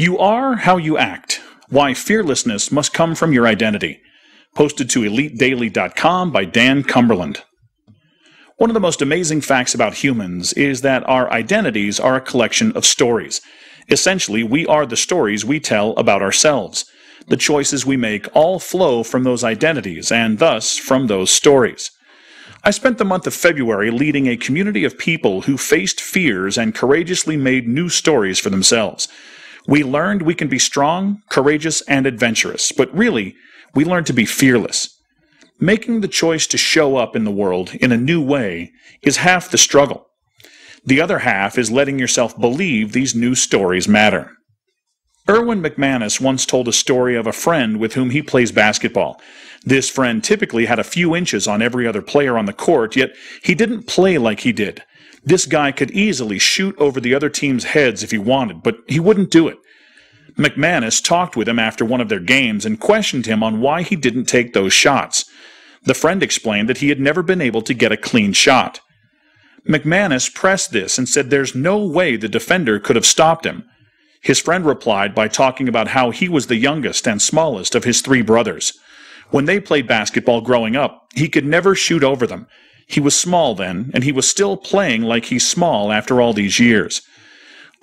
You are how you act. Why fearlessness must come from your identity. Posted to EliteDaily.com by Dan Cumberland. One of the most amazing facts about humans is that our identities are a collection of stories. Essentially, we are the stories we tell about ourselves. The choices we make all flow from those identities and thus from those stories. I spent the month of February leading a community of people who faced fears and courageously made new stories for themselves. We learned we can be strong, courageous, and adventurous, but really, we learned to be fearless. Making the choice to show up in the world in a new way is half the struggle. The other half is letting yourself believe these new stories matter. Erwin McManus once told a story of a friend with whom he plays basketball. This friend typically had a few inches on every other player on the court, yet he didn't play like he did. This guy could easily shoot over the other team's heads if he wanted, but he wouldn't do it. McManus talked with him after one of their games and questioned him on why he didn't take those shots. The friend explained that he had never been able to get a clean shot. McManus pressed this and said there's no way the defender could have stopped him. His friend replied by talking about how he was the youngest and smallest of his three brothers. When they played basketball growing up, he could never shoot over them. He was small then, and he was still playing like he's small after all these years.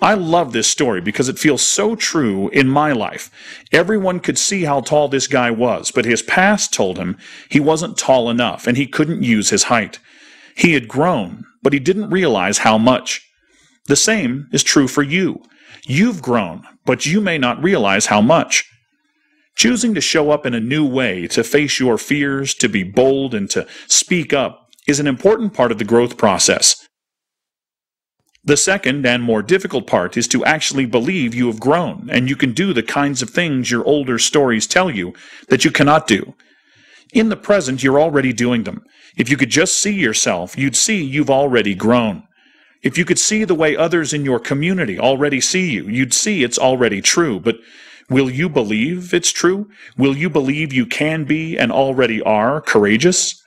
I love this story because it feels so true in my life. Everyone could see how tall this guy was, but his past told him he wasn't tall enough and he couldn't use his height. He had grown, but he didn't realize how much. The same is true for you. You've grown, but you may not realize how much. Choosing to show up in a new way, to face your fears, to be bold, and to speak up is an important part of the growth process. The second and more difficult part is to actually believe you have grown and you can do the kinds of things your older stories tell you that you cannot do. In the present, you're already doing them. If you could just see yourself, you'd see you've already grown. If you could see the way others in your community already see you, you'd see it's already true. But will you believe it's true? Will you believe you can be and already are courageous?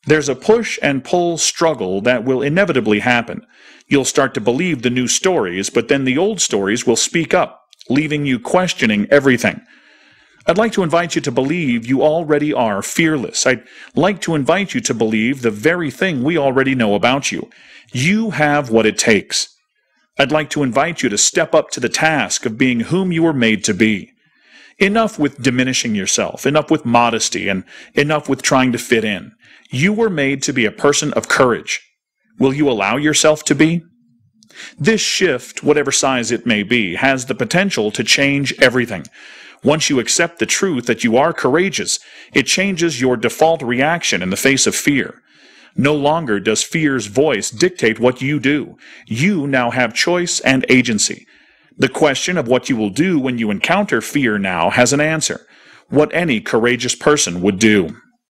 There's a push and pull struggle that will inevitably happen. You'll start to believe the new stories, but then the old stories will speak up, leaving you questioning everything. I'd like to invite you to believe you already are fearless. I'd like to invite you to believe the very thing we already know about you. You have what it takes. I'd like to invite you to step up to the task of being whom you were made to be. Enough with diminishing yourself, enough with modesty, and enough with trying to fit in. You were made to be a person of courage. Will you allow yourself to be? This shift, whatever size it may be, has the potential to change everything. Once you accept the truth that you are courageous, it changes your default reaction in the face of fear. No longer does fear's voice dictate what you do. You now have choice and agency. The question of what you will do when you encounter fear now has an answer. What any courageous person would do.